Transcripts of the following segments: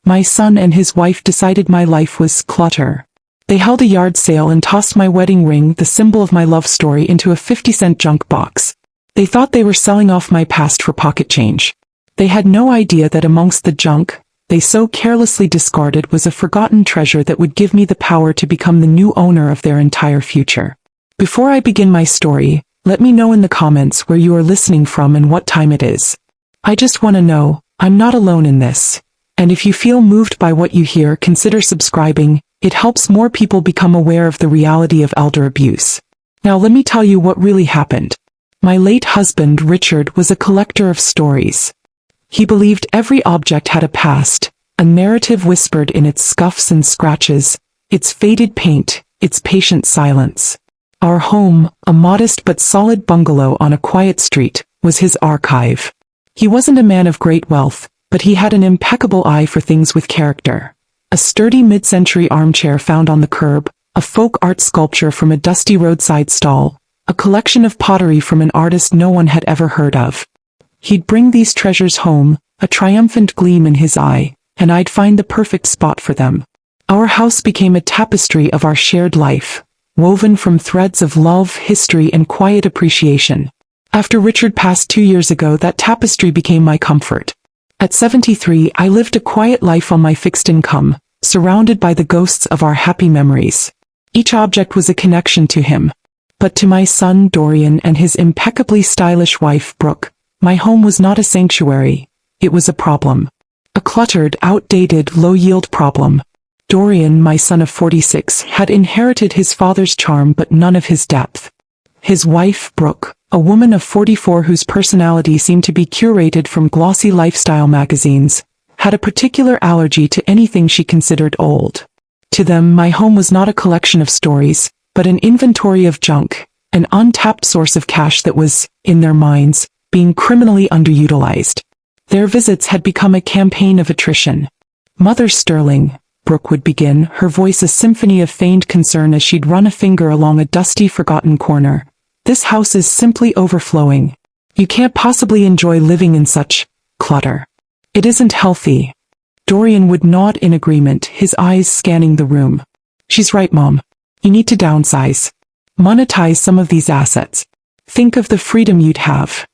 my son and his wife decided my life was clutter. They held a yard sale and tossed my wedding ring, the symbol of my love story, into a 50-cent junk box. They thought they were selling off my past for pocket change. They had no idea that amongst the junk they so carelessly discarded was a forgotten treasure that would give me the power to become the new owner of their entire future. Before I begin my story, let me know in the comments where you are listening from and what time it is. I just want to know, I'm not alone in this. And if you feel moved by what you hear, consider subscribing. It helps more people become aware of the reality of elder abuse. Now let me tell you what really happened. My late husband, Richard, was a collector of stories. He believed every object had a past, a narrative whispered in its scuffs and scratches, its faded paint, its patient silence. Our home, a modest but solid bungalow on a quiet street, was his archive. He wasn't a man of great wealth, but he had an impeccable eye for things with character. A sturdy mid-century armchair found on the curb, a folk art sculpture from a dusty roadside stall, a collection of pottery from an artist no one had ever heard of. He'd bring these treasures home, a triumphant gleam in his eye, and I'd find the perfect spot for them. Our house became a tapestry of our shared life, woven from threads of love, history, and quiet appreciation. After Richard passed 2 years ago, that tapestry became my comfort. At 73, I lived a quiet life on my fixed income, surrounded by the ghosts of our happy memories. Each object was a connection to him. But to my son Dorian and his impeccably stylish wife Brooke, my home was not a sanctuary. It was a problem. A cluttered, outdated, low-yield problem. Dorian, my son of 46, had inherited his father's charm but none of his depth. His wife, Brooke, a woman of 44 whose personality seemed to be curated from glossy lifestyle magazines, had a particular allergy to anything she considered old. To them, my home was not a collection of stories, but an inventory of junk, an untapped source of cash that was, in their minds, being criminally underutilized. Their visits had become a campaign of attrition. "Mother Sterling," Brooke would begin, her voice a symphony of feigned concern as she'd run a finger along a dusty, forgotten corner. "This house is simply overflowing. You can't possibly enjoy living in such clutter. It isn't healthy." Dorian would nod in agreement, his eyes scanning the room. "She's right, Mom. You need to downsize. Monetize some of these assets. Think of the freedom you'd have."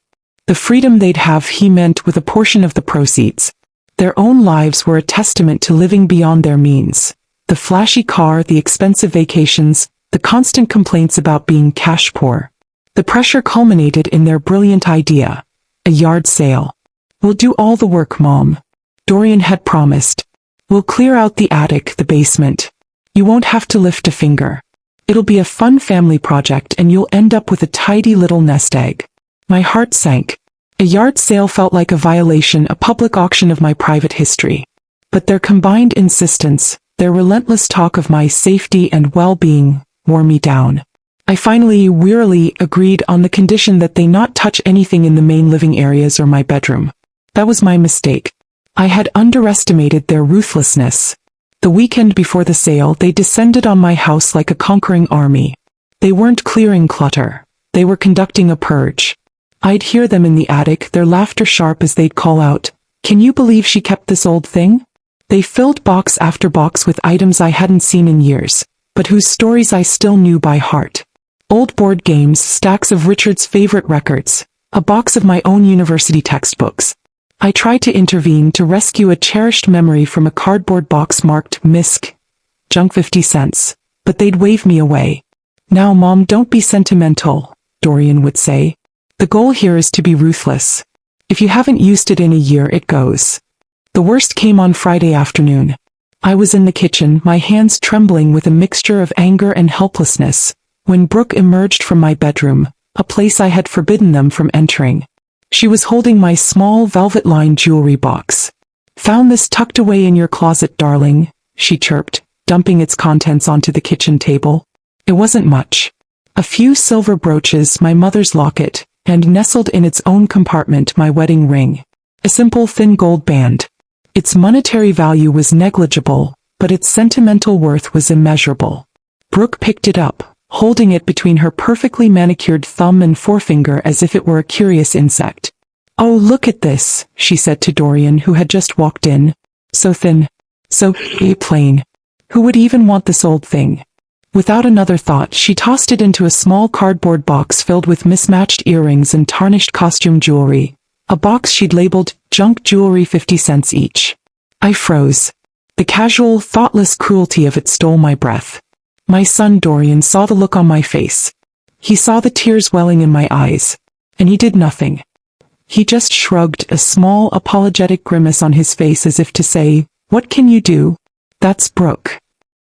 The freedom they'd have, he meant, with a portion of the proceeds. Their own lives were a testament to living beyond their means. The flashy car, the expensive vacations, the constant complaints about being cash poor. The pressure culminated in their brilliant idea. A yard sale. "We'll do all the work, Mom," Dorian had promised. "We'll clear out the attic, the basement. You won't have to lift a finger. It'll be a fun family project and you'll end up with a tidy little nest egg." My heart sank. A yard sale felt like a violation, a public auction of my private history. But their combined insistence, their relentless talk of my safety and well-being, wore me down. I finally, wearily, agreed on the condition that they not touch anything in the main living areas or my bedroom. That was my mistake. I had underestimated their ruthlessness. The weekend before the sale, they descended on my house like a conquering army. They weren't clearing clutter. They were conducting a purge. I'd hear them in the attic, their laughter sharp as they'd call out, "Can you believe she kept this old thing?" They filled box after box with items I hadn't seen in years, but whose stories I still knew by heart. Old board games, stacks of Richard's favorite records, a box of my own university textbooks. I tried to intervene to rescue a cherished memory from a cardboard box marked "Misc. Junk 50 cents, but they'd wave me away. "Now, Mom, don't be sentimental," Dorian would say. "The goal here is to be ruthless. If you haven't used it in a year, it goes." The worst came on Friday afternoon. I was in the kitchen, my hands trembling with a mixture of anger and helplessness, when Brooke emerged from my bedroom, a place I had forbidden them from entering. She was holding my small velvet-lined jewelry box. "Found this tucked away in your closet, darling," she chirped, dumping its contents onto the kitchen table. It wasn't much. A few silver brooches, my mother's locket, and nestled in its own compartment my wedding ring. A simple thin gold band. Its monetary value was negligible, but its sentimental worth was immeasurable. Brooke picked it up, holding it between her perfectly manicured thumb and forefinger as if it were a curious insect. "Oh, look at this," she said to Dorian, who had just walked in. "So thin. So plain. Who would even want this old thing? Without another thought, she tossed it into a small cardboard box filled with mismatched earrings and tarnished costume jewelry. A box she'd labeled, "Junk Jewelry 50 cents each." I froze. The casual, thoughtless cruelty of it stole my breath. My son Dorian saw the look on my face. He saw the tears welling in my eyes. And he did nothing. He just shrugged, a small, apologetic grimace on his face as if to say, "What can you do? That's Brooke."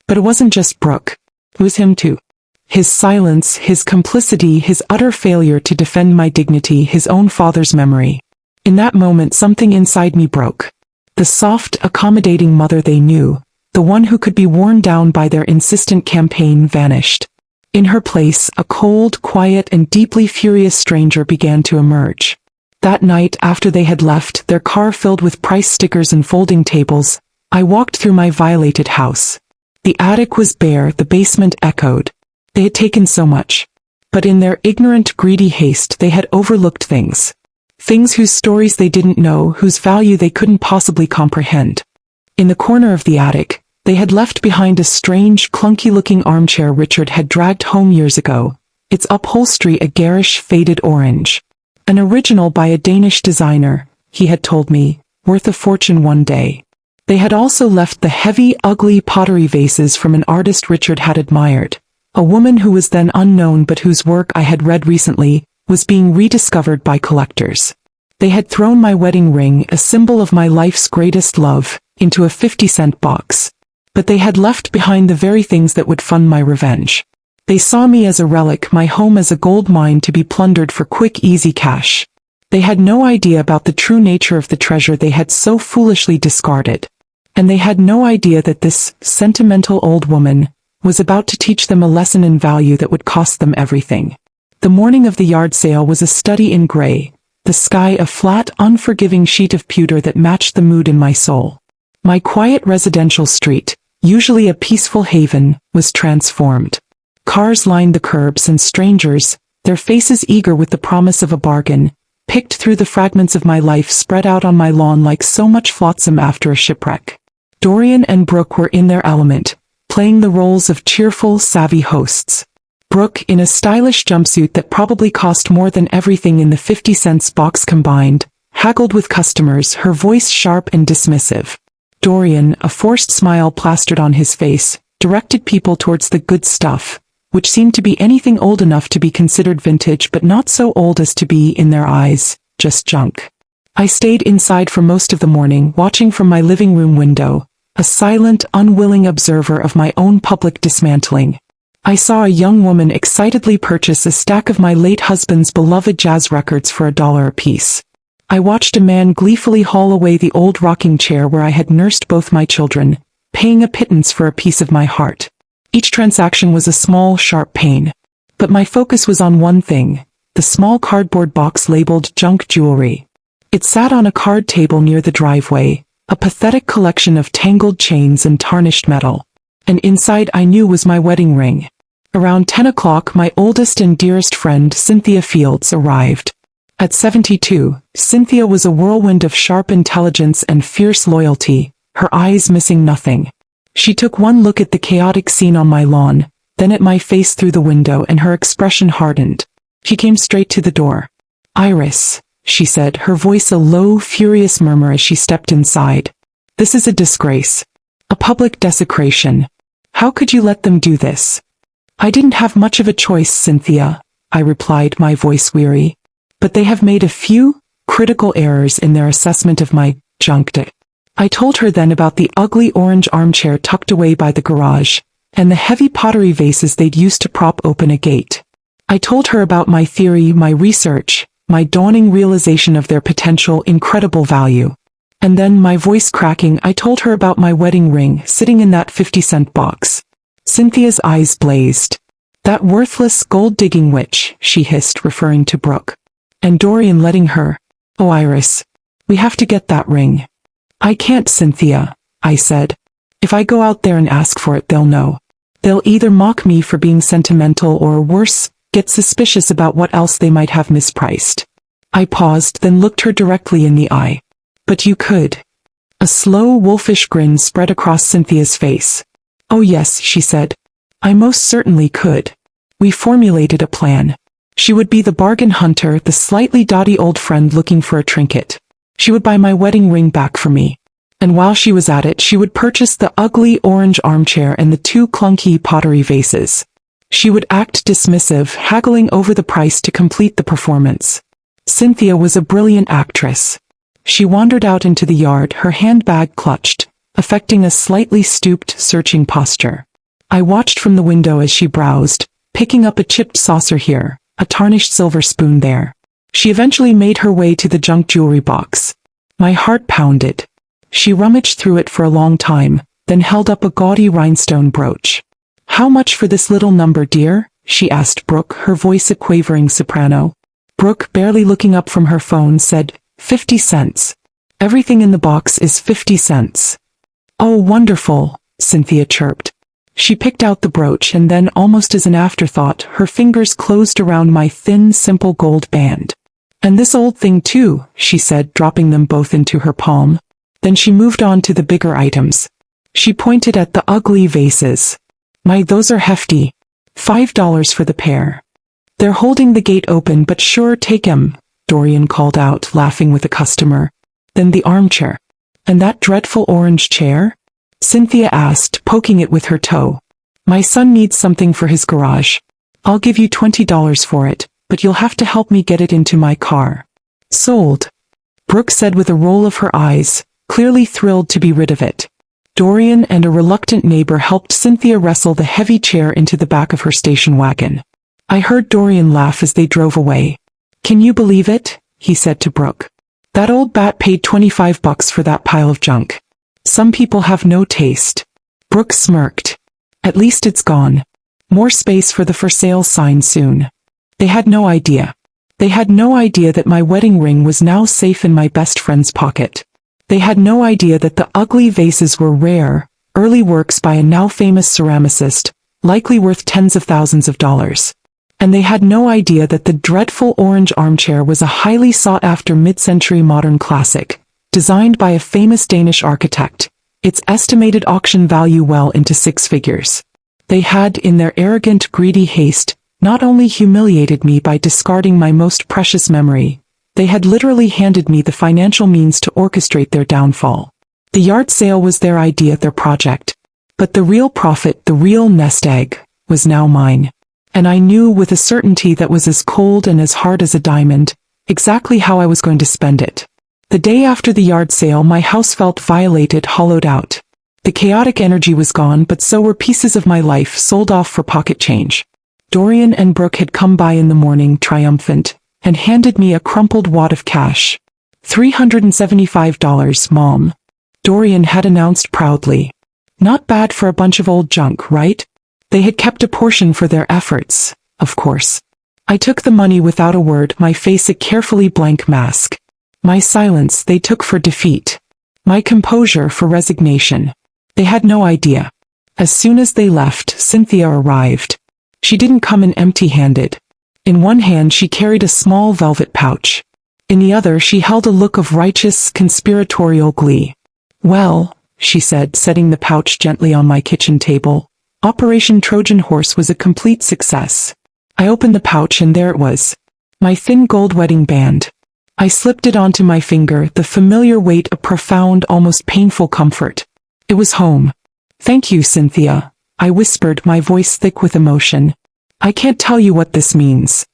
But it wasn't just Brooke. It was him too. His silence, his complicity, his utter failure to defend my dignity, his own father's memory. In that moment something inside me broke. The soft, accommodating mother they knew, the one who could be worn down by their insistent campaign, vanished. In her place, a cold, quiet, and deeply furious stranger began to emerge. That night, after they had left, their car filled with price stickers and folding tables, I walked through my violated house. The attic was bare, the basement echoed. They had taken so much. But in their ignorant, greedy haste they had overlooked things. Things whose stories they didn't know, whose value they couldn't possibly comprehend. In the corner of the attic, they had left behind a strange, clunky-looking armchair Richard had dragged home years ago, its upholstery a garish, faded orange. An original by a Danish designer, he had told me, worth a fortune one day. They had also left the heavy, ugly pottery vases from an artist Richard had admired. A woman who was then unknown but whose work I had read recently was being rediscovered by collectors. They had thrown my wedding ring, a symbol of my life's greatest love, into a 50-cent box. But they had left behind the very things that would fund my revenge. They saw me as a relic, my home as a gold mine to be plundered for quick, easy cash. They had no idea about the true nature of the treasure they had so foolishly discarded. And they had no idea that this sentimental old woman was about to teach them a lesson in value that would cost them everything. The morning of the yard sale was a study in gray, the sky a flat, unforgiving sheet of pewter that matched the mood in my soul. My quiet residential street, usually a peaceful haven, was transformed. Cars lined the curbs and strangers, their faces eager with the promise of a bargain, picked through the fragments of my life spread out on my lawn like so much flotsam after a shipwreck. Dorian and Brooke were in their element, playing the roles of cheerful, savvy hosts. Brooke, in a stylish jumpsuit that probably cost more than everything in the 50 cents box combined, haggled with customers, her voice sharp and dismissive. Dorian, a forced smile plastered on his face, directed people towards the good stuff, which seemed to be anything old enough to be considered vintage but not so old as to be, in their eyes, just junk. I stayed inside for most of the morning, watching from my living room window, a silent, unwilling observer of my own public dismantling. I saw a young woman excitedly purchase a stack of my late husband's beloved jazz records for $1 apiece. I watched a man gleefully haul away the old rocking chair where I had nursed both my children, paying a pittance for a piece of my heart. Each transaction was a small, sharp pain. But my focus was on one thing, the small cardboard box labeled junk jewelry. It sat on a card table near the driveway, a pathetic collection of tangled chains and tarnished metal. And inside I knew was my wedding ring. Around 10 o'clock my oldest and dearest friend Cynthia Fields arrived. At 72, Cynthia was a whirlwind of sharp intelligence and fierce loyalty, her eyes missing nothing. She took one look at the chaotic scene on my lawn, then at my face through the window, and her expression hardened. She came straight to the door. "Iris," she said, her voice a low, furious murmur as she stepped inside. "This is a disgrace. A public desecration. How could you let them do this?" "I didn't have much of a choice, Cynthia," I replied, my voice weary. "But they have made a few critical errors in their assessment of my junk." I told her then about the ugly orange armchair tucked away by the garage, and the heavy pottery vases they'd used to prop open a gate. I told her about my theory, my research, my dawning realization of their potential incredible value. And then, my voice cracking, I told her about my wedding ring sitting in that 50-cent box. Cynthia's eyes blazed. "That worthless gold-digging witch," she hissed, referring to Brooke. "And Dorian letting her. Oh, Iris, we have to get that ring." "I can't, Cynthia," I said. "If I go out there and ask for it, they'll know. They'll either mock me for being sentimental or, worse, get suspicious about what else they might have mispriced." I paused, then looked her directly in the eye. "But you could. A slow, wolfish grin spread across Cynthia's face. "Oh yes," she said. "I most certainly could." We formulated a plan. She would be the bargain hunter, the slightly dotty old friend looking for a trinket. She would buy my wedding ring back for me. And while she was at it, she would purchase the ugly orange armchair and the 2 clunky pottery vases. She would act dismissive, haggling over the price to complete the performance. Cynthia was a brilliant actress. She wandered out into the yard, her handbag clutched, affecting a slightly stooped, searching posture. I watched from the window as she browsed, picking up a chipped saucer here, a tarnished silver spoon there. She eventually made her way to the junk jewelry box. My heart pounded. She rummaged through it for a long time, then held up a gaudy rhinestone brooch. "How much for this little number, dear?" she asked Brooke, her voice a quavering soprano. Brooke, barely looking up from her phone, said, 50 cents. "Everything in the box is 50 cents. "Oh, wonderful," Cynthia chirped. She picked out the brooch and then, almost as an afterthought, her fingers closed around my thin, simple gold band. "And this old thing too," she said, dropping them both into her palm. Then she moved on to the bigger items. She pointed at the ugly vases. "My, those are hefty. $5 for the pair." "They're holding the gate open, but sure, take 'em," Dorian called out, laughing with a customer. "Then the armchair. And that dreadful orange chair?" Cynthia asked, poking it with her toe. "My son needs something for his garage. I'll give you $20 for it, but you'll have to help me get it into my car." "Sold," Brooke said with a roll of her eyes, clearly thrilled to be rid of it. Dorian and a reluctant neighbor helped Cynthia wrestle the heavy chair into the back of her station wagon. I heard Dorian laugh as they drove away. "Can you believe it?" he said to Brooke. "That old bat paid $25 for that pile of junk. Some people have no taste." Brooke smirked. "At least it's gone. More space for the for sale sign soon." They had no idea. They had no idea that my wedding ring was now safe in my best friend's pocket. They had no idea that the ugly vases were rare, early works by a now famous ceramicist, likely worth tens of thousands of dollars. And they had no idea that the dreadful orange armchair was a highly sought-after mid-century modern classic, designed by a famous Danish architect, its estimated auction value well into 6 figures. They had, in their arrogant, greedy haste, not only humiliated me by discarding my most precious memory, they had literally handed me the financial means to orchestrate their downfall. The yard sale was their idea, their project. But the real profit, the real nest egg, was now mine. And I knew with a certainty that was as cold and as hard as a diamond, exactly how I was going to spend it. The day after the yard sale, my house felt violated, hollowed out. The chaotic energy was gone, but so were pieces of my life sold off for pocket change. Dorian and Brooke had come by in the morning, triumphant, and handed me a crumpled wad of cash. $375, Mom, Dorian had announced proudly. Not bad for a bunch of old junk, right? They had kept a portion for their efforts, of course. I took the money without a word, my face a carefully blank mask. My silence they took for defeat. My composure for resignation. They had no idea. As soon as they left, Cynthia arrived. She didn't come in empty-handed. In one hand she carried a small velvet pouch. In the other she held a look of righteous, conspiratorial glee. "Well," she said, setting the pouch gently on my kitchen table, "Operation Trojan Horse was a complete success." I opened the pouch and there it was. My thin gold wedding band. I slipped it onto my finger, the familiar weight a profound, almost painful comfort. It was home. "Thank you, Cynthia," I whispered, my voice thick with emotion. "I can't tell you what this means."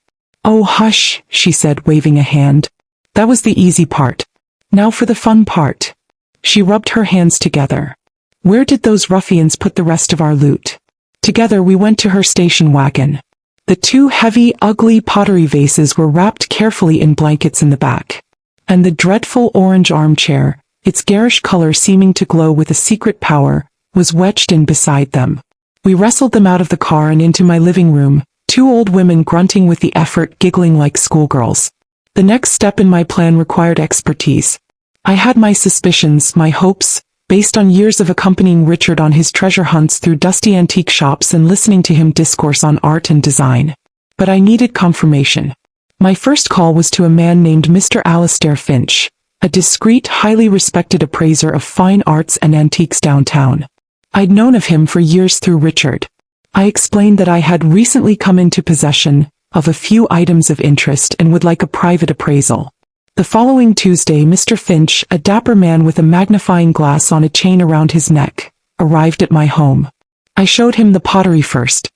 "Oh, hush," she said, waving a hand. "That was the easy part. Now for the fun part." She rubbed her hands together. "Where did those ruffians put the rest of our loot?" Together we went to her station wagon. The 2 heavy, ugly pottery vases were wrapped carefully in blankets in the back. And the dreadful orange armchair, its garish color seeming to glow with a secret power, was wedged in beside them. We wrestled them out of the car and into my living room, 2 old women grunting with the effort, giggling like schoolgirls. The next step in my plan required expertise. I had my suspicions, my hopes, based on years of accompanying Richard on his treasure hunts through dusty antique shops and listening to him discourse on art and design. But I needed confirmation. My first call was to a man named Mr. Alistair Finch, a discreet, highly respected appraiser of fine arts and antiques downtown. I'd known of him for years through Richard. I explained that I had recently come into possession of a few items of interest and would like a private appraisal. The following Tuesday, Mr. Finch, a dapper man with a magnifying glass on a chain around his neck, arrived at my home. I showed him the pottery first.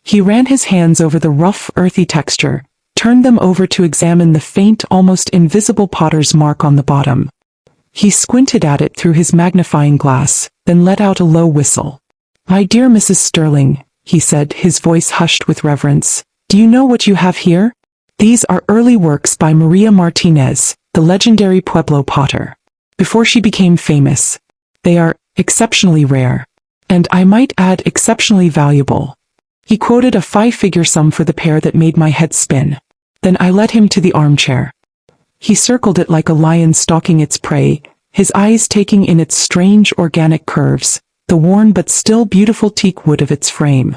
He ran his hands over the rough, earthy texture, turned them over to examine the faint, almost invisible potter's mark on the bottom. He squinted at it through his magnifying glass, then let out a low whistle. "My dear Mrs. Sterling," he said, his voice hushed with reverence, "do you know what you have here? These are early works by Maria Martinez, the legendary Pueblo potter. Before she became famous. They are exceptionally rare. And I might add exceptionally valuable." He quoted a 5-figure sum for the pair that made my head spin. Then I led him to the armchair. He circled it like a lion stalking its prey, his eyes taking in its strange organic curves, the worn but still beautiful teak wood of its frame.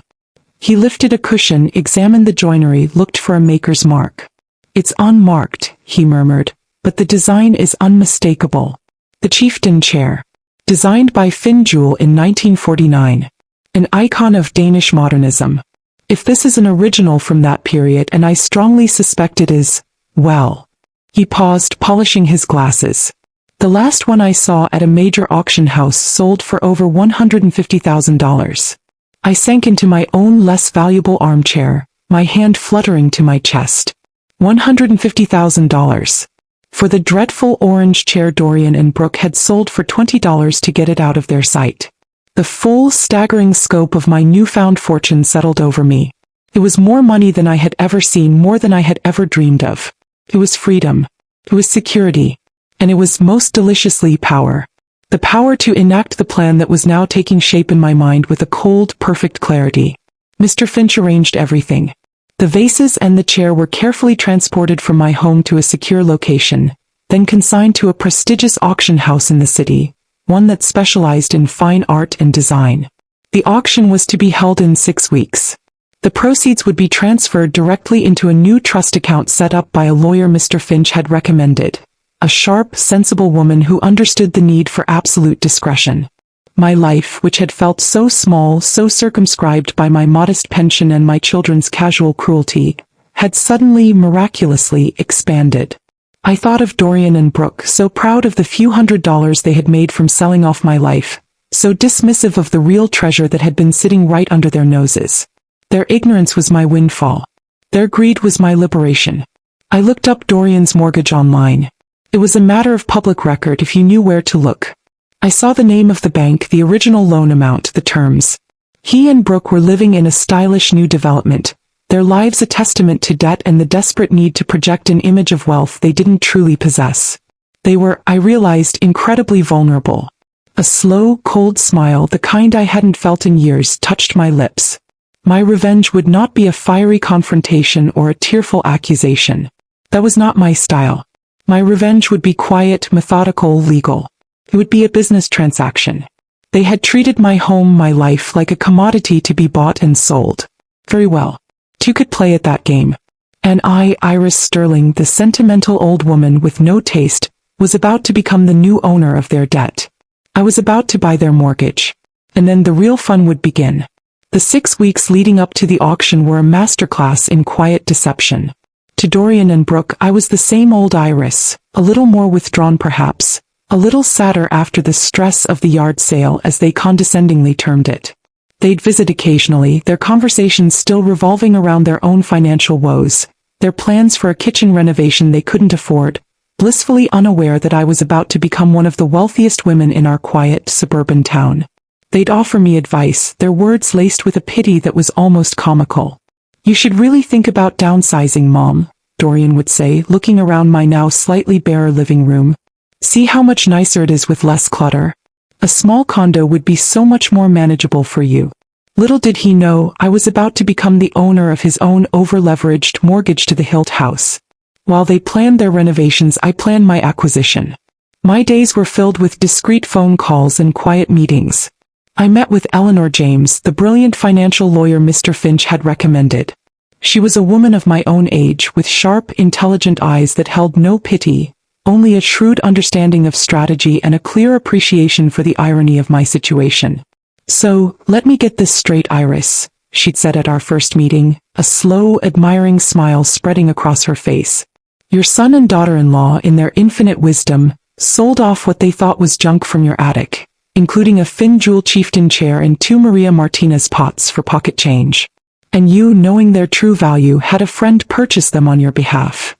He lifted a cushion, examined the joinery, looked for a maker's mark. "It's unmarked," he murmured, "but the design is unmistakable. The chieftain chair. Designed by Finn Jewel in 1949. An icon of Danish modernism. If this is an original from that period, and I strongly suspect it is, well." He paused, polishing his glasses. "The last one I saw at a major auction house sold for over $150,000. I sank into my own less valuable armchair, my hand fluttering to my chest. $150,000. For the dreadful orange chair Dorian and Brooke had sold for $20 to get it out of their sight. The full, staggering scope of my newfound fortune settled over me. It was more money than I had ever seen, more than I had ever dreamed of. It was freedom. It was security. And it was most deliciously power. The power to enact the plan that was now taking shape in my mind with a cold, perfect clarity. Mr. Finch arranged everything. The vases and the chair were carefully transported from my home to a secure location, then consigned to a prestigious auction house in the city, one that specialized in fine art and design. The auction was to be held in 6 weeks. The proceeds would be transferred directly into a new trust account set up by a lawyer Mr. Finch had recommended. A sharp, sensible woman who understood the need for absolute discretion. My life, which had felt so small, so circumscribed by my modest pension and my children's casual cruelty, had suddenly, miraculously, expanded. I thought of Dorian and Brooke, so proud of the few $100s they had made from selling off my life, so dismissive of the real treasure that had been sitting right under their noses. Their ignorance was my windfall. Their greed was my liberation. I looked up Dorian's mortgage online. It was a matter of public record if you knew where to look. I saw the name of the bank, the original loan amount, the terms. He and Brooke were living in a stylish new development, their lives a testament to debt and the desperate need to project an image of wealth they didn't truly possess. They were, I realized, incredibly vulnerable. A slow, cold smile, the kind I hadn't felt in years, touched my lips. My revenge would not be a fiery confrontation or a tearful accusation. That was not my style. My revenge would be quiet, methodical, legal. It would be a business transaction. They had treated my home, my life, like a commodity to be bought and sold. Very well. Two could play at that game. And I, Iris Sterling, the sentimental old woman with no taste, was about to become the new owner of their debt. I was about to buy their mortgage. And then the real fun would begin. The 6 weeks leading up to the auction were a masterclass in quiet deception. To Dorian and Brooke, I was the same old Iris, a little more withdrawn perhaps, a little sadder after the stress of the yard sale as they condescendingly termed it. They'd visit occasionally, their conversations still revolving around their own financial woes, their plans for a kitchen renovation they couldn't afford, blissfully unaware that I was about to become one of the wealthiest women in our quiet, suburban town. They'd offer me advice, their words laced with a pity that was almost comical. "You should really think about downsizing, Mom," Dorian would say, looking around my now slightly barer living room. "See how much nicer it is with less clutter. A small condo would be so much more manageable for you." Little did he know, I was about to become the owner of his own over-leveraged mortgage to the Hilt house. While they planned their renovations, I planned my acquisition. My days were filled with discreet phone calls and quiet meetings. I met with Eleanor James, the brilliant financial lawyer Mr. Finch had recommended. She was a woman of my own age, with sharp, intelligent eyes that held no pity, only a shrewd understanding of strategy and a clear appreciation for the irony of my situation. "So, let me get this straight, Iris," she'd said at our first meeting, a slow, admiring smile spreading across her face. "Your son and daughter-in-law, in their infinite wisdom, sold off what they thought was junk from your attic, including a Finn Jewel chieftain chair and 2 Maria Martinez pots for pocket change. And you, knowing their true value, had a friend purchase them on your behalf."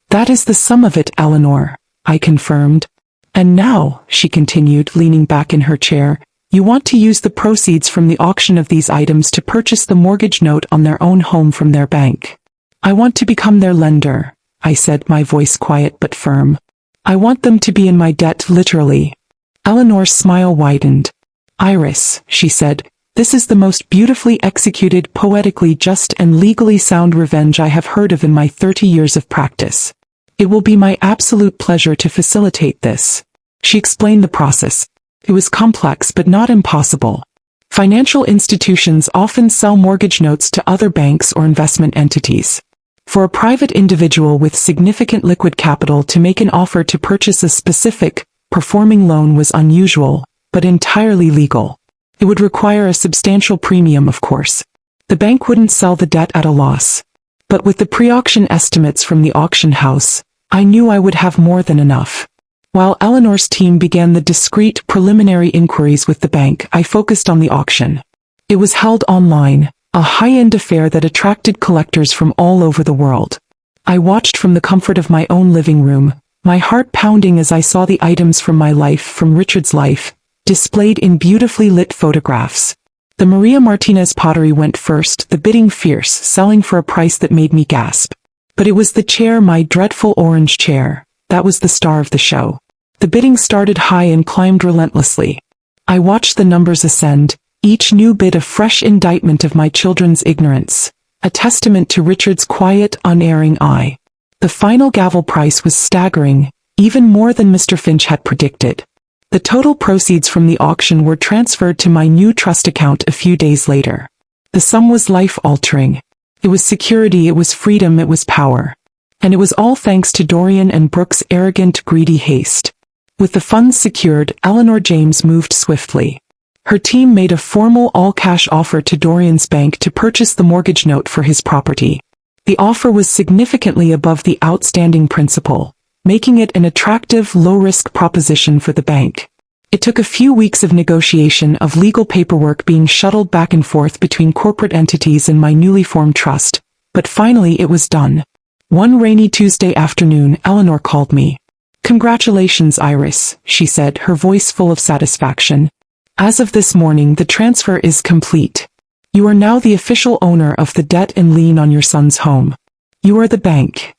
"That is the sum of it, Eleanor," I confirmed. "And now," she continued, leaning back in her chair, "you want to use the proceeds from the auction of these items to purchase the mortgage note on their own home from their bank." "I want to become their lender," I said, my voice quiet but firm. "I want them to be in my debt, literally." Eleanor's smile widened. "Iris," she said, "this is the most beautifully executed, poetically just and legally sound revenge I have heard of in my 30 years of practice. It will be my absolute pleasure to facilitate this." She explained the process. It was complex but not impossible. Financial institutions often sell mortgage notes to other banks or investment entities. For a private individual with significant liquid capital to make an offer to purchase a specific, performing loan was unusual, but entirely legal. It would require a substantial premium, of course. The bank wouldn't sell the debt at a loss. But with the pre-auction estimates from the auction house, I knew I would have more than enough. While Eleanor's team began the discreet preliminary inquiries with the bank, I focused on the auction. It was held online, a high-end affair that attracted collectors from all over the world. I watched from the comfort of my own living room, my heart pounding as I saw the items from my life, from Richard's life, displayed in beautifully lit photographs. The Maria Martinez pottery went first, the bidding fierce, selling for a price that made me gasp. But it was the chair, my dreadful orange chair, that was the star of the show. The bidding started high and climbed relentlessly. I watched the numbers ascend, each new bid a fresh indictment of my children's ignorance, a testament to Richard's quiet, unerring eye. The final gavel price was staggering, even more than Mr. Finch had predicted. The total proceeds from the auction were transferred to my new trust account a few days later. The sum was life-altering. It was security, it was freedom, it was power. And it was all thanks to Dorian and Brooke's arrogant, greedy haste. With the funds secured, Eleanor James moved swiftly. Her team made a formal all-cash offer to Dorian's bank to purchase the mortgage note for his property. The offer was significantly above the outstanding principal, making it an attractive, low-risk proposition for the bank. It took a few weeks of negotiation, of legal paperwork being shuttled back and forth between corporate entities and my newly formed trust, but finally it was done. One rainy Tuesday afternoon, Eleanor called me. "Congratulations, Iris," she said, her voice full of satisfaction. "As of this morning, the transfer is complete. You are now the official owner of the debt and lien on your son's home. You are the bank."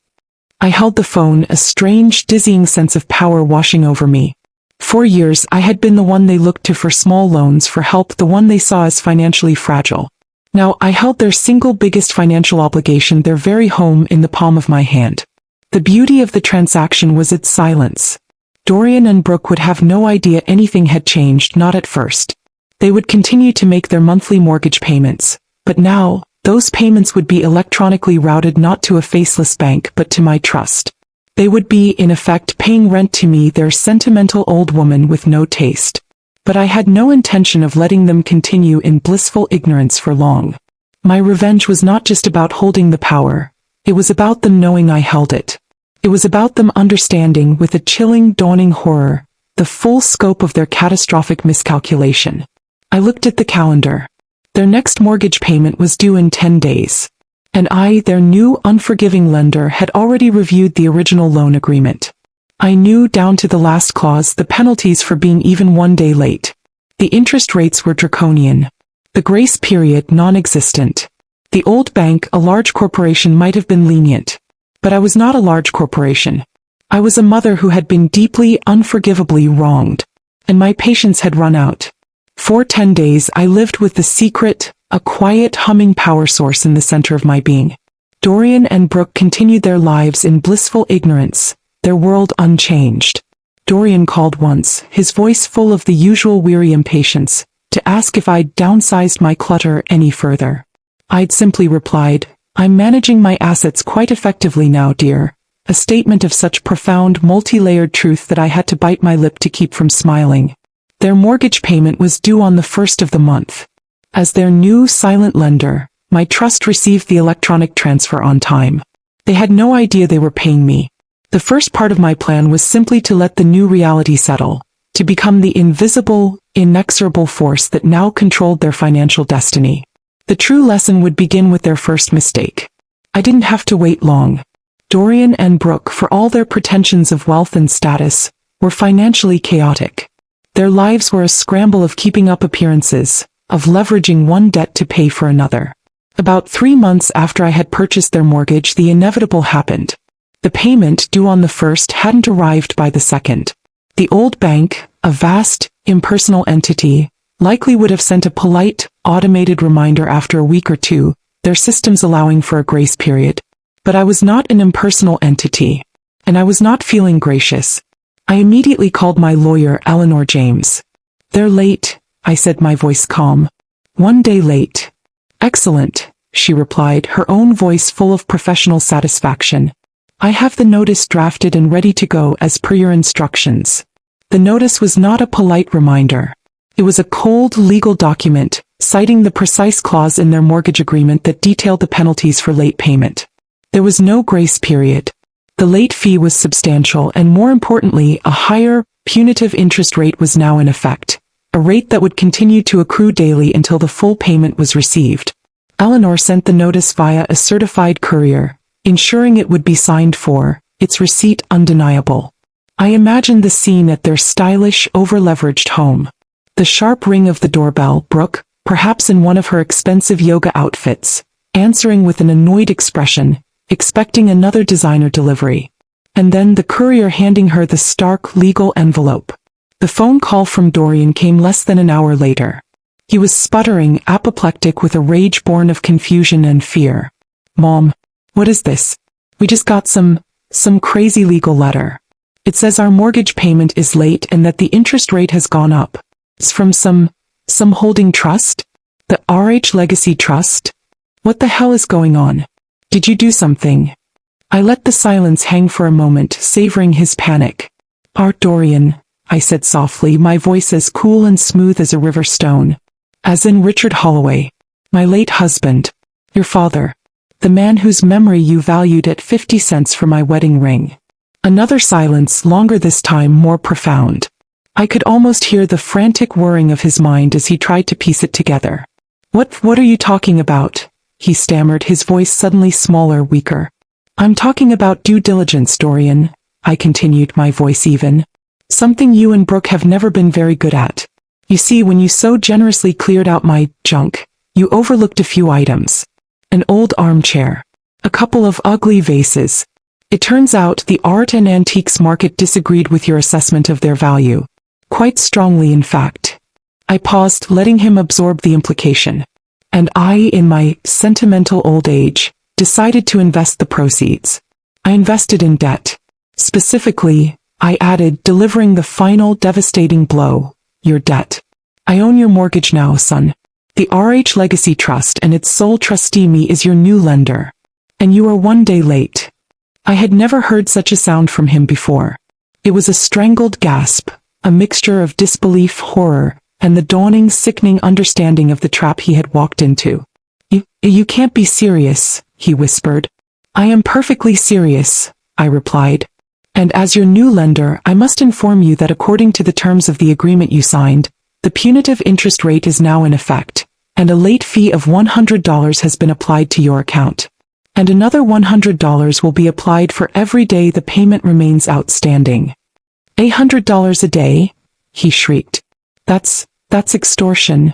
I held the phone, a strange, dizzying sense of power washing over me. For years, I had been the one they looked to for small loans, for help, the one they saw as financially fragile. Now I held their single biggest financial obligation, their very home, in the palm of my hand. The beauty of the transaction was its silence. Dorian and Brooke would have no idea anything had changed, not at first. They would continue to make their monthly mortgage payments, but now, those payments would be electronically routed not to a faceless bank but to my trust. They would be, in effect, paying rent to me, their sentimental old woman with no taste. But I had no intention of letting them continue in blissful ignorance for long. My revenge was not just about holding the power. It was about them knowing I held it. It was about them understanding, with a chilling, dawning horror, the full scope of their catastrophic miscalculation. I looked at the calendar. Their next mortgage payment was due in 10 days. And I, their new, unforgiving lender, had already reviewed the original loan agreement. I knew, down to the last clause, the penalties for being even one day late. The interest rates were draconian. The grace period non-existent. The old bank, a large corporation, might have been lenient. But I was not a large corporation. I was a mother who had been deeply, unforgivably wronged. And my patience had run out. For 10 days I lived with the secret, a quiet, humming power source in the center of my being. Dorian and Brooke continued their lives in blissful ignorance, their world unchanged. Dorian called once, his voice full of the usual weary impatience, to ask if I'd downsized my clutter any further. I'd simply replied, "I'm managing my assets quite effectively now, dear," a statement of such profound, multi-layered truth that I had to bite my lip to keep from smiling. Their mortgage payment was due on the 1st of the month. As their new silent lender, my trust received the electronic transfer on time. They had no idea they were paying me. The first part of my plan was simply to let the new reality settle, to become the invisible, inexorable force that now controlled their financial destiny. The true lesson would begin with their first mistake. I didn't have to wait long. Dorian and Brooke, for all their pretensions of wealth and status, were financially chaotic. Their lives were a scramble of keeping up appearances, of leveraging one debt to pay for another. About 3 months after I had purchased their mortgage, the inevitable happened. The payment due on the 1st hadn't arrived by the 2nd. The old bank, a vast, impersonal entity, likely would have sent a polite, automated reminder after a week or two, their systems allowing for a grace period. But I was not an impersonal entity, and I was not feeling gracious. I immediately called my lawyer, Eleanor James. "They're late," I said, my voice calm. "1 day late." "Excellent," she replied, her own voice full of professional satisfaction. "I have the notice drafted and ready to go as per your instructions." The notice was not a polite reminder. It was a cold legal document, citing the precise clause in their mortgage agreement that detailed the penalties for late payment. There was no grace period. The late fee was substantial, and more importantly, a higher, punitive interest rate was now in effect, a rate that would continue to accrue daily until the full payment was received. Eleanor sent the notice via a certified courier, ensuring it would be signed for, its receipt undeniable. I imagined the scene at their stylish, over-leveraged home. The sharp ring of the doorbell, Brooke, perhaps in one of her expensive yoga outfits, answering with an annoyed expression, expecting another designer delivery. And then the courier handing her the stark legal envelope. The phone call from Dorian came less than an hour later. He was sputtering, apoplectic with a rage born of confusion and fear. "Mom, what is this? We just got some crazy legal letter. It says our mortgage payment is late and that the interest rate has gone up. It's from some holding trust? The RH Legacy Trust? What the hell is going on? Did you do something?" I let the silence hang for a moment, savoring his panic. "Art Dorian," I said softly, my voice as cool and smooth as a river stone. "As in Richard Holloway. My late husband. Your father. The man whose memory you valued at 50 cents for my wedding ring." Another silence, longer this time, more profound. I could almost hear the frantic whirring of his mind as he tried to piece it together. What are you talking about?" he stammered, his voice suddenly smaller, weaker. "I'm talking about due diligence, Dorian," I continued, my voice even. "Something you and Brooke have never been very good at. You see, when you so generously cleared out my junk, you overlooked a few items. An old armchair. A couple of ugly vases. It turns out the art and antiques market disagreed with your assessment of their value. Quite strongly, in fact." I paused, letting him absorb the implication. "And I, in my sentimental old age, decided to invest the proceeds. I invested in debt. Specifically," I added, delivering the final devastating blow, "your debt. I own your mortgage now, son. The RH Legacy Trust and its sole trustee, me, is your new lender. And you are 1 day late." I had never heard such a sound from him before. It was a strangled gasp, a mixture of disbelief, horror, and the dawning, sickening understanding of the trap he had walked into. You can't be serious," he whispered. "I am perfectly serious," I replied. "And as your new lender, I must inform you that according to the terms of the agreement you signed, the punitive interest rate is now in effect, and a late fee of $100 has been applied to your account. And another $100 will be applied for every day the payment remains outstanding." $100 a day?" he shrieked. That's extortion."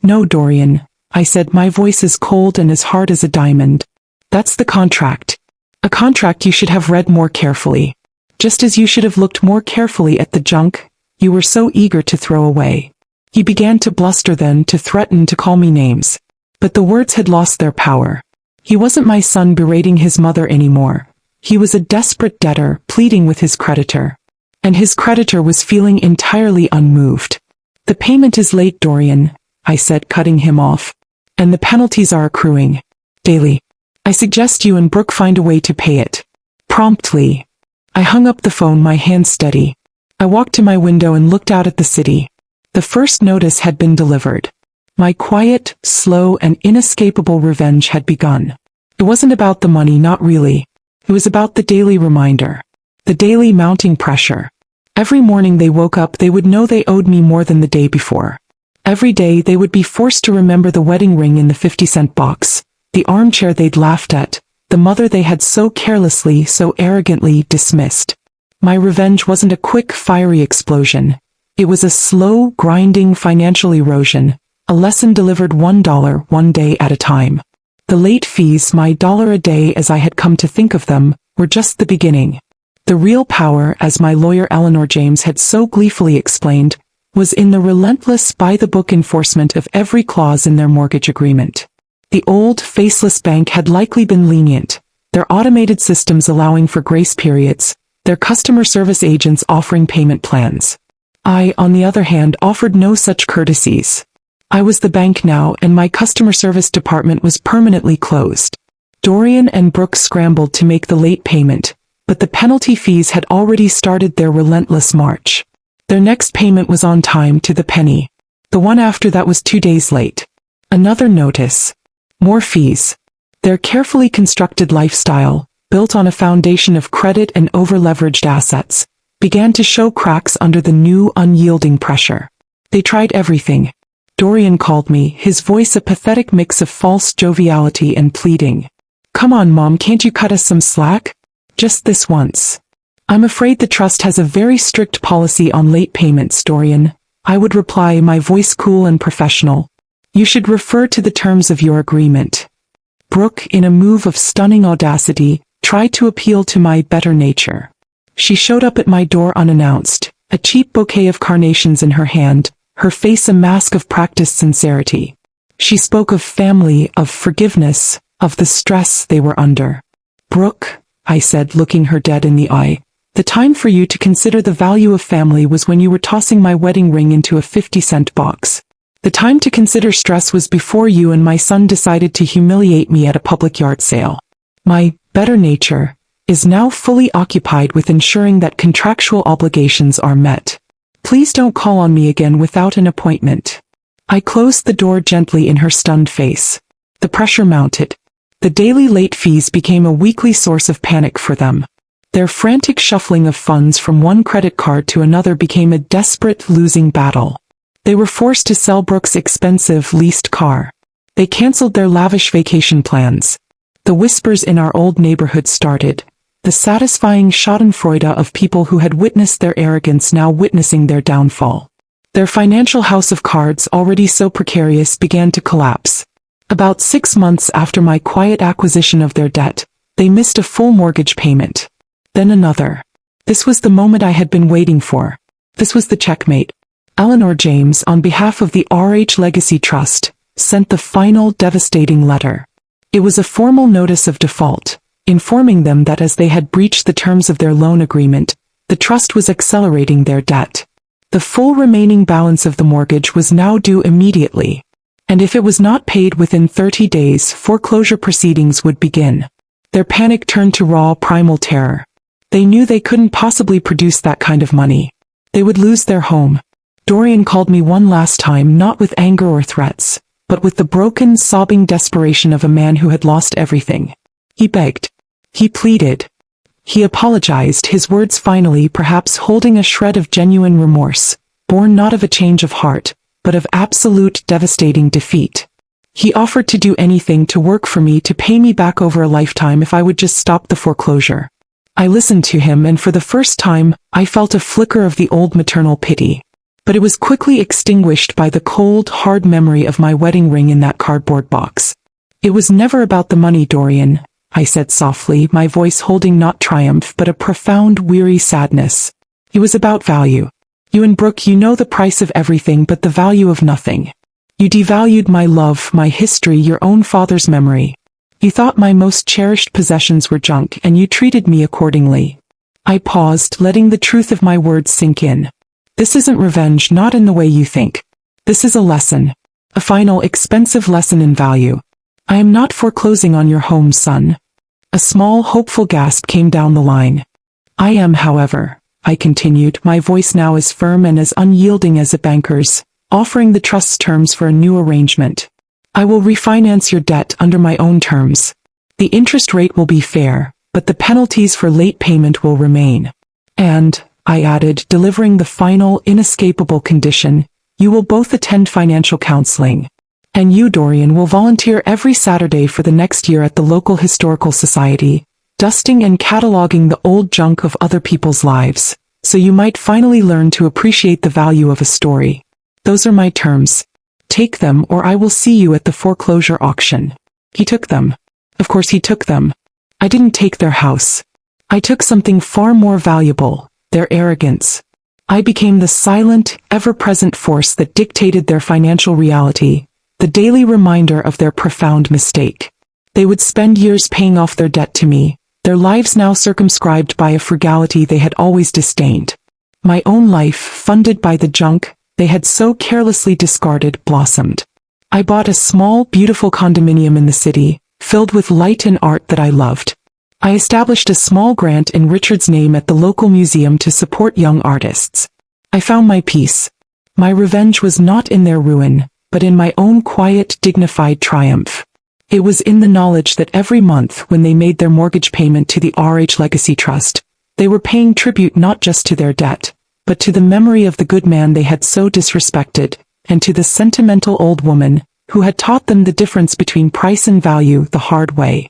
"No, Dorian," I said, my voice as cold and as hard as a diamond. "That's the contract. A contract you should have read more carefully. Just as you should have looked more carefully at the junk you were so eager to throw away." He began to bluster, then to threaten, to call me names. But the words had lost their power. He wasn't my son berating his mother anymore. He was a desperate debtor pleading with his creditor. And his creditor was feeling entirely unmoved. "The payment is late, Dorian," I said, cutting him off. "And the penalties are accruing. Daily. I suggest you and Brooke find a way to pay it. Promptly. I hung up the phone, my hand steady. I walked to my window and looked out at the city. The first notice had been delivered. My quiet, slow, and inescapable revenge had begun. It wasn't about the money, not really. It was about the daily reminder. The daily mounting pressure. Every morning they woke up, they would know they owed me more than the day before. Every day they would be forced to remember the wedding ring in the 50-cent box, the armchair they'd laughed at, the mother they had so carelessly, so arrogantly dismissed. My revenge wasn't a quick, fiery explosion. It was a slow, grinding financial erosion, a lesson delivered $1 one day at a time. The late fees, my $1 a day as I had come to think of them, were just the beginning. The real power, as my lawyer Eleanor James had so gleefully explained, was in the relentless by-the-book enforcement of every clause in their mortgage agreement. The old, faceless bank had likely been lenient, their automated systems allowing for grace periods, their customer service agents offering payment plans. I, on the other hand, offered no such courtesies. I was the bank now, and my customer service department was permanently closed. Dorian and Brooke scrambled to make the late payment, but the penalty fees had already started their relentless march. Their next payment was on time to the penny. The one after that was 2 days late. Another notice. More fees. Their carefully constructed lifestyle, built on a foundation of credit and over-leveraged assets, began to show cracks under the new, unyielding pressure. They tried everything. Dorian called me, his voice a pathetic mix of false joviality and pleading. "Come on, Mom, can't you cut us some slack? Just this once." "I'm afraid the trust has a very strict policy on late payments, Dorian," I would reply, my voice cool and professional. "You should refer to the terms of your agreement." Brooke, in a move of stunning audacity, tried to appeal to my better nature. She showed up at my door unannounced, a cheap bouquet of carnations in her hand, her face a mask of practiced sincerity. She spoke of family, of forgiveness, of the stress they were under. "Brooke," I said, looking her dead in the eye, "the time for you to consider the value of family was when you were tossing my wedding ring into a 50-cent box. The time to consider stress was before you and my son decided to humiliate me at a public yard sale. My better nature is now fully occupied with ensuring that contractual obligations are met. Please don't call on me again without an appointment." I closed the door gently in her stunned face. The pressure mounted. The daily late fees became a weekly source of panic for them. Their frantic shuffling of funds from one credit card to another became a desperate, losing battle. They were forced to sell Brooke's expensive, leased car. They canceled their lavish vacation plans. The whispers in our old neighborhood started, the satisfying schadenfreude of people who had witnessed their arrogance now witnessing their downfall. Their financial house of cards, already so precarious, began to collapse. About 6 months after my quiet acquisition of their debt, they missed a full mortgage payment. Then another. This was the moment I had been waiting for. This was the checkmate. Eleanor James, on behalf of the RH Legacy Trust, sent the final devastating letter. It was a formal notice of default, informing them that as they had breached the terms of their loan agreement, the trust was accelerating their debt. The full remaining balance of the mortgage was now due immediately, and if it was not paid within 30 days, foreclosure proceedings would begin. Their panic turned to raw, primal terror. They knew they couldn't possibly produce that kind of money. They would lose their home. Dorian called me one last time, not with anger or threats, but with the broken, sobbing desperation of a man who had lost everything. He begged. He pleaded. He apologized, his words finally perhaps holding a shred of genuine remorse, born not of a change of heart, but of absolute devastating defeat. He offered to do anything, to work for me, to pay me back over a lifetime if I would just stop the foreclosure. I listened to him, and for the first time, I felt a flicker of the old maternal pity. But it was quickly extinguished by the cold, hard memory of my wedding ring in that cardboard box. "It was never about the money, Dorian," I said softly, my voice holding not triumph but a profound, weary sadness. "It was about value. You and Brooke, you know the price of everything but the value of nothing. You devalued my love, my history, your own father's memory. You thought my most cherished possessions were junk, and you treated me accordingly." I paused, letting the truth of my words sink in. "This isn't revenge, not in the way you think. This is a lesson. A final, expensive lesson in value. I am not foreclosing on your home, son. A small, hopeful gasp came down the line. I am, however, I continued, my voice now as firm and as unyielding as a banker's, offering the trust's terms for a new arrangement. I will refinance your debt under my own terms. The interest rate will be fair, but the penalties for late payment will remain. And, I added, delivering the final, inescapable condition, you will both attend financial counseling. And you, Dorian, will volunteer every Saturday for the next year at the local historical society, dusting and cataloging the old junk of other people's lives, so you might finally learn to appreciate the value of a story. Those are my terms. Take them or I will see you at the foreclosure auction. He took them. Of course he took them. I didn't take their house. I took something far more valuable, their arrogance. I became the silent, ever-present force that dictated their financial reality, the daily reminder of their profound mistake. They would spend years paying off their debt to me, their lives now circumscribed by a frugality they had always disdained. My own life, funded by the junk they had so carelessly discarded, blossomed. I bought a small, beautiful condominium in the city, filled with light and art that I loved. I established a small grant in Richard's name at the local museum to support young artists. I found my peace. My revenge was not in their ruin, but in my own quiet, dignified triumph. It was in the knowledge that every month when they made their mortgage payment to the RH Legacy Trust, they were paying tribute not just to their debt, but to the memory of the good man they had so disrespected, and to the sentimental old woman who had taught them the difference between price and value the hard way.